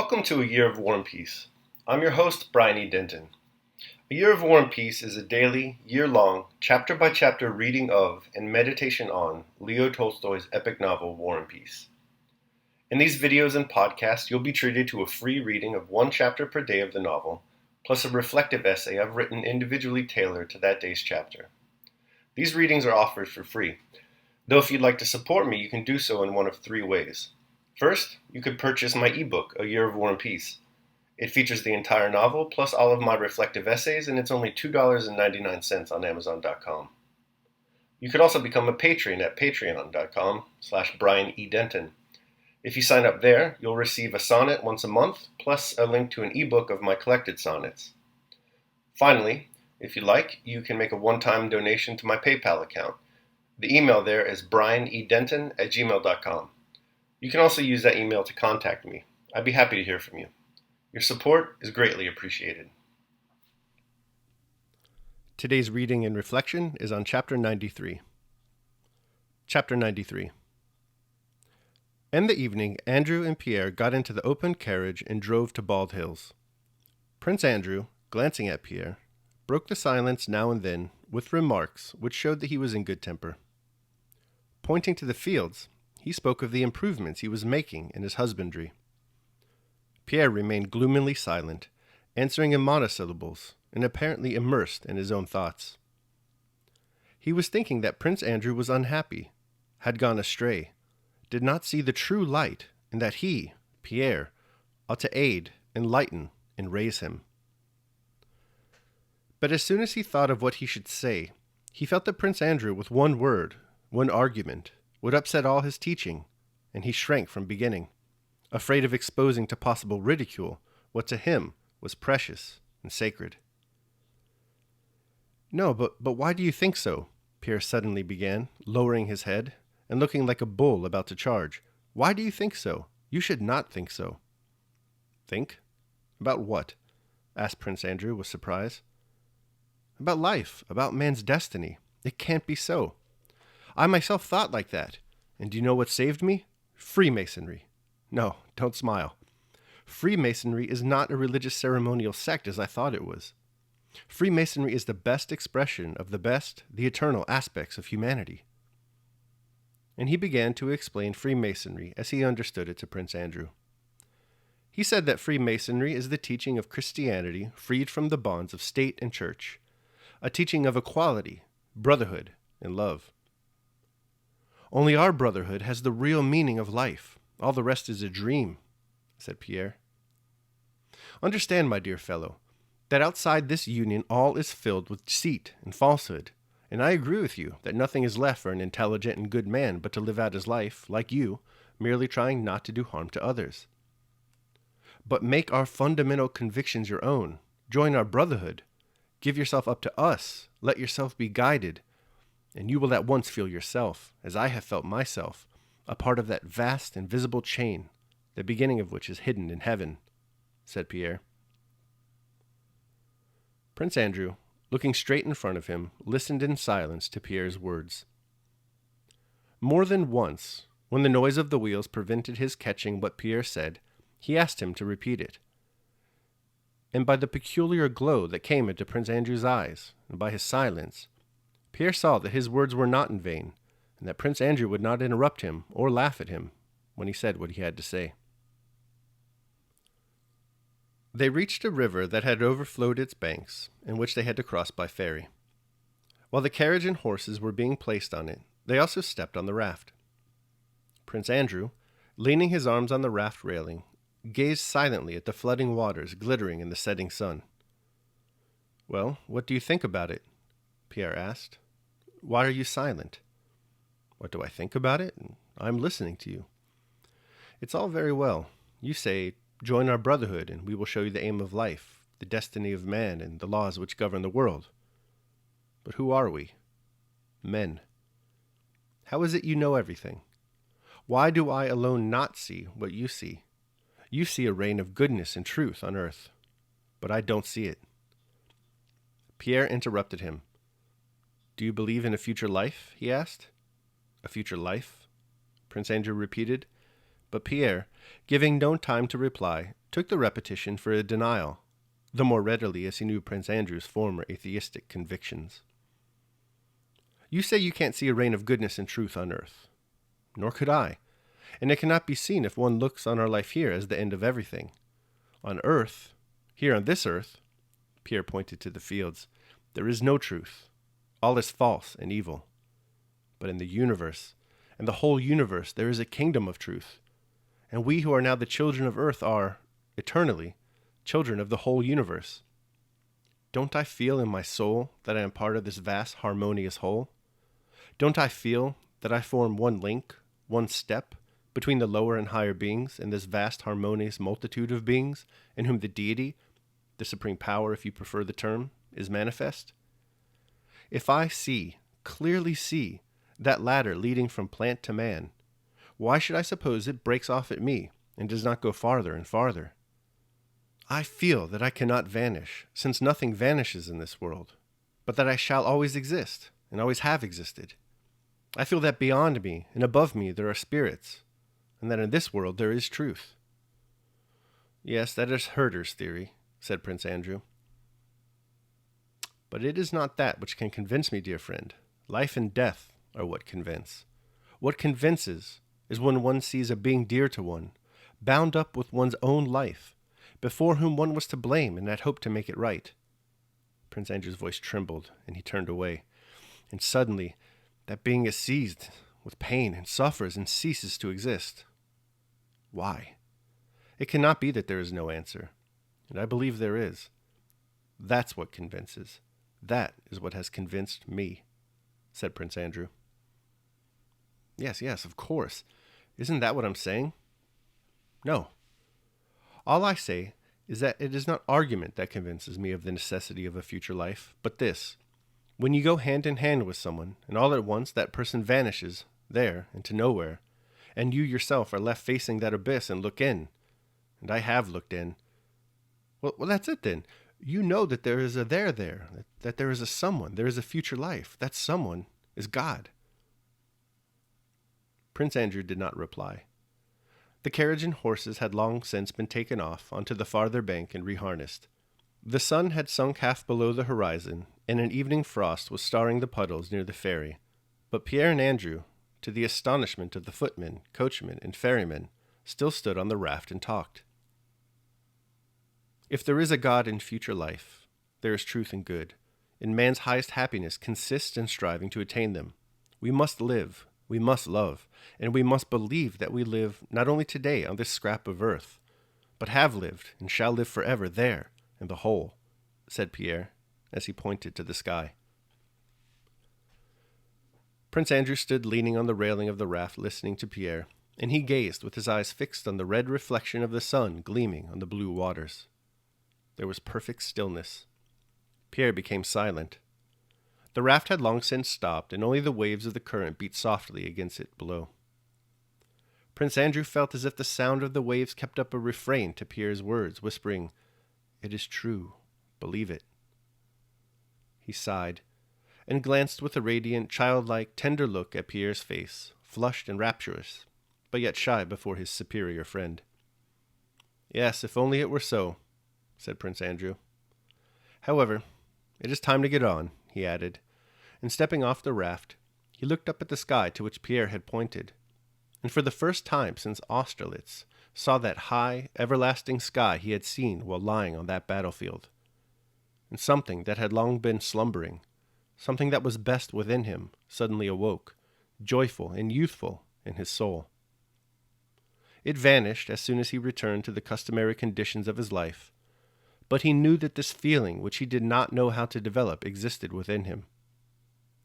Welcome to A Year of War and Peace. I'm your host, Brian E. Denton. A Year of War and Peace is a daily, year-long, chapter-by-chapter reading of and meditation on Leo Tolstoy's epic novel, War and Peace. In these videos and podcasts, you'll be treated to a free reading of one chapter per day of the novel, plus a reflective essay I've written individually tailored to that day's chapter. These readings are offered for free, though if you'd like to support me, you can do so in one of three ways. First, you could purchase my ebook, A Year of War and Peace. It features the entire novel, plus all of my reflective essays, and it's only $2.99 on Amazon.com. You could also become a patron at patreon.com/BrianEDenton. If you sign up there, you'll receive a sonnet once a month, plus a link to an ebook of my collected sonnets. Finally, if you like, you can make a one-time donation to my PayPal account. The email there is brianedenton@gmail.com. You can also use that email to contact me. I'd be happy to hear from you. Your support is greatly appreciated. Today's reading and reflection is on Chapter 93. Chapter 93. In the evening, Andrew and Pierre got into the open carriage and drove to Bald Hills. Prince Andrew, glancing at Pierre, broke the silence now and then with remarks which showed that he was in good temper. Pointing to the fields, he spoke of the improvements he was making in his husbandry. Pierre remained gloomily silent, answering in monosyllables, and apparently immersed in his own thoughts. He was thinking that Prince Andrew was unhappy, had gone astray, did not see the true light, and that he, Pierre, ought to aid, enlighten, and raise him. But as soon as he thought of what he should say, he felt that Prince Andrew, with one word, one argument, would upset all his teaching, and he shrank from beginning, afraid of exposing to possible ridicule what to him was precious and sacred. "No, but why do you think so?" Pierre suddenly began, lowering his head and looking like a bull about to charge. "Why do you think so? You should not think so." "Think? About what?" asked Prince Andrew with surprise. "About life, about man's destiny. It can't be so. I myself thought like that, and do you know what saved me? Freemasonry. No, don't smile. Freemasonry is not a religious ceremonial sect as I thought it was. Freemasonry is the best expression of the best, the eternal aspects of humanity." And he began to explain Freemasonry as he understood it to Prince Andrew. He said that Freemasonry is the teaching of Christianity freed from the bonds of state and church, a teaching of equality, brotherhood, and love. "Only our brotherhood has the real meaning of life. All the rest is a dream," said Pierre. "Understand, my dear fellow, that outside this union all is filled with deceit and falsehood, and I agree with you that nothing is left for an intelligent and good man but to live out his life, like you, merely trying not to do harm to others. But make our fundamental convictions your own, join our brotherhood, give yourself up to us, let yourself be guided, and you will at once feel yourself, as I have felt myself, a part of that vast invisible chain, the beginning of which is hidden in heaven," said Pierre. Prince Andrew, looking straight in front of him, listened in silence to Pierre's words. More than once, when the noise of the wheels prevented his catching what Pierre said, he asked him to repeat it. And by the peculiar glow that came into Prince Andrew's eyes, and by his silence, Pierre saw that his words were not in vain, and that Prince Andrew would not interrupt him or laugh at him when he said what he had to say. They reached a river that had overflowed its banks, and which they had to cross by ferry. While the carriage and horses were being placed on it, they also stepped on the raft. Prince Andrew, leaning his arms on the raft railing, gazed silently at the flooding waters glittering in the setting sun. "Well, what do you think about it?" Pierre asked. "Why are you silent?" "What do I think about it? I'm listening to you. It's all very well. You say, join our brotherhood, and we will show you the aim of life, the destiny of man, and the laws which govern the world. But who are we? Men. How is it you know everything? Why do I alone not see what you see? You see a reign of goodness and truth on earth, but I don't see it." Pierre interrupted him. "Do you believe in a future life?" he asked. "A future life?" Prince Andrew repeated, but Pierre, giving no time to reply, took the repetition for a denial, the more readily as he knew Prince Andrew's former atheistic convictions. You say you can't see a reign of goodness and truth on earth. Nor could I. And it cannot be seen if one looks on our life here as the end of everything. On earth, here on this earth, Pierre pointed to the fields, there is no truth. All is false and evil. But in the universe, and the whole universe, there is a kingdom of truth. And we who are now the children of earth are, eternally, children of the whole universe. Don't I feel in my soul that I am part of this vast harmonious whole? Don't I feel that I form one link, one step, between the lower and higher beings in this vast harmonious multitude of beings in whom the deity, the supreme power if you prefer the term, is manifest? If I see, clearly see, that ladder leading from plant to man, why should I suppose it breaks off at me and does not go farther and farther? I feel that I cannot vanish, since nothing vanishes in this world, but that I shall always exist and always have existed. I feel that beyond me and above me there are spirits, and that in this world there is truth. Yes, that is Herder's theory, said Prince Andrew. But it is not that which can convince me, dear friend. Life and death are what convince. What convinces is when one sees a being dear to one, bound up with one's own life, before whom one was to blame and had hoped to make it right. Prince Andrew's voice trembled, and he turned away. And suddenly, that being is seized with pain and suffers and ceases to exist. Why? It cannot be that there is no answer, and I believe there is. That's what convinces. That is what has convinced me, said Prince Andrew. Yes, of course. Isn't that what I'm saying? No. All I say is that it is not argument that convinces me of the necessity of a future life, but this. When you go hand in hand with someone, and all at once that person vanishes, there, into nowhere, and you yourself are left facing that abyss and look in, and I have looked in. Well, that's it then. You know that there is a there, that there is a someone, there is a future life. That someone is God. Prince Andrew did not reply. The carriage and horses had long since been taken off onto the farther bank and reharnessed. The sun had sunk half below the horizon, and an evening frost was starring the puddles near the ferry. But Pierre and Andrew, to the astonishment of the footmen, coachmen, and ferrymen, still stood on the raft and talked. If there is a God in future life, there is truth and good, and man's highest happiness consists in striving to attain them. We must live, we must love, and we must believe that we live not only today on this scrap of earth, but have lived and shall live forever there in the whole, said Pierre, as he pointed to the sky. Prince Andrew stood leaning on the railing of the raft listening to Pierre, and he gazed with his eyes fixed on the red reflection of the sun gleaming on the blue waters. There was perfect stillness. Pierre became silent. The raft had long since stopped, and only the waves of the current beat softly against it below. Prince Andrew felt as if the sound of the waves kept up a refrain to Pierre's words, whispering, "It is true. Believe it." He sighed, and glanced with a radiant, childlike, tender look at Pierre's face, flushed and rapturous, but yet shy before his superior friend. "Yes, if only it were so," said Prince Andrew. "However, it is time to get on," he added, and stepping off the raft, he looked up at the sky to which Pierre had pointed, and for the first time since Austerlitz saw that high, everlasting sky he had seen while lying on that battlefield. And something that had long been slumbering, something that was best within him, suddenly awoke, joyful and youthful in his soul. It vanished as soon as he returned to the customary conditions of his life, but he knew that this feeling which he did not know how to develop existed within him.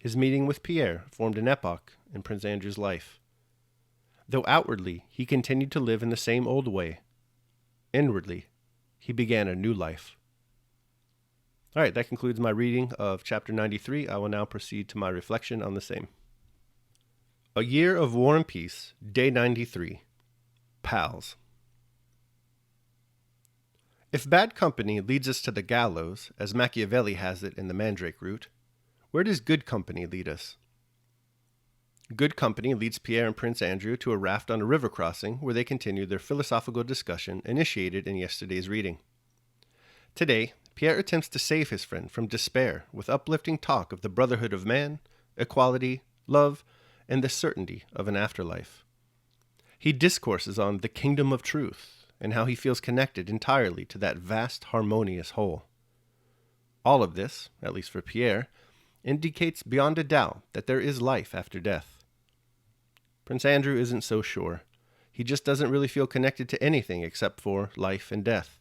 His meeting with Pierre formed an epoch in Prince Andrew's life. Though outwardly he continued to live in the same old way, inwardly he began a new life. All right, that concludes my reading of chapter 93. I will now proceed to my reflection on the same. A Year of War and Peace, Day 93. Pals. If bad company leads us to the gallows, as Machiavelli has it in the Mandrake route, where does good company lead us? Good company leads Pierre and Prince Andrew to a raft on a river crossing where they continue their philosophical discussion initiated in yesterday's reading. Today, Pierre attempts to save his friend from despair with uplifting talk of the brotherhood of man, equality, love, and the certainty of an afterlife. He discourses on the kingdom of truth and how he feels connected entirely to that vast, harmonious whole. All of this, at least for Pierre, indicates beyond a doubt that there is life after death. Prince Andrew isn't so sure. He just doesn't really feel connected to anything except for life and death.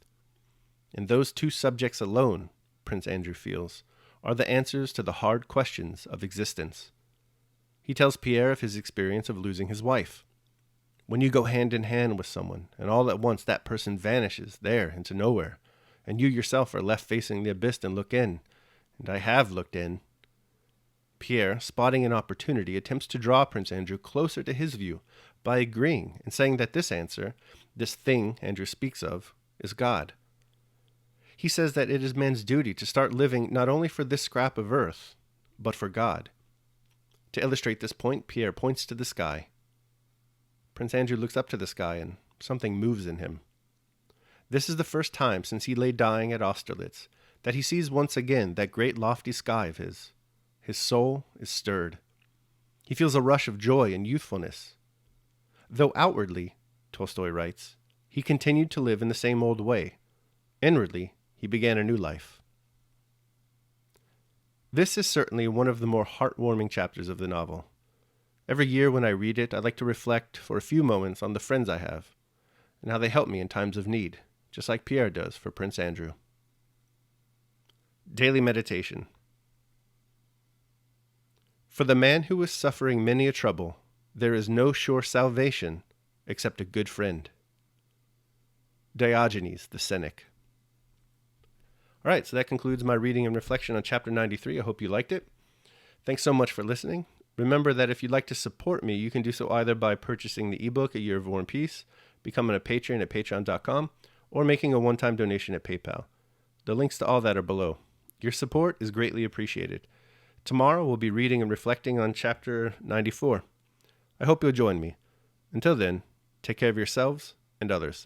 And those two subjects alone, Prince Andrew feels, are the answers to the hard questions of existence. He tells Pierre of his experience of losing his wife. When you go hand in hand with someone, and all at once that person vanishes there into nowhere, and you yourself are left facing the abyss and look in, and I have looked in. Pierre, spotting an opportunity, attempts to draw Prince Andrew closer to his view by agreeing and saying that this answer, this thing Andrew speaks of, is God. He says that it is man's duty to start living not only for this scrap of earth, but for God. To illustrate this point, Pierre points to the sky. Prince Andrew looks up to the sky and something moves in him. This is the first time since he lay dying at Austerlitz that he sees once again that great lofty sky of his. His soul is stirred. He feels a rush of joy and youthfulness. Though outwardly, Tolstoy writes, he continued to live in the same old way, inwardly he began a new life. This is certainly one of the more heartwarming chapters of the novel. Every year when I read it, I like to reflect for a few moments on the friends I have, and how they help me in times of need, just like Pierre does for Prince Andrew. Daily Meditation. For the man who is suffering many a trouble, there is no sure salvation except a good friend. Diogenes the Cynic. All right, so that concludes my reading and reflection on Chapter 93. I hope you liked it. Thanks so much for listening. Remember that if you'd like to support me, you can do so either by purchasing the ebook, A Year of War and Peace, becoming a patron at patreon.com, or making a one-time donation at PayPal. The links to all that are below. Your support is greatly appreciated. Tomorrow we'll be reading and reflecting on Chapter 94. I hope you'll join me. Until then, take care of yourselves and others.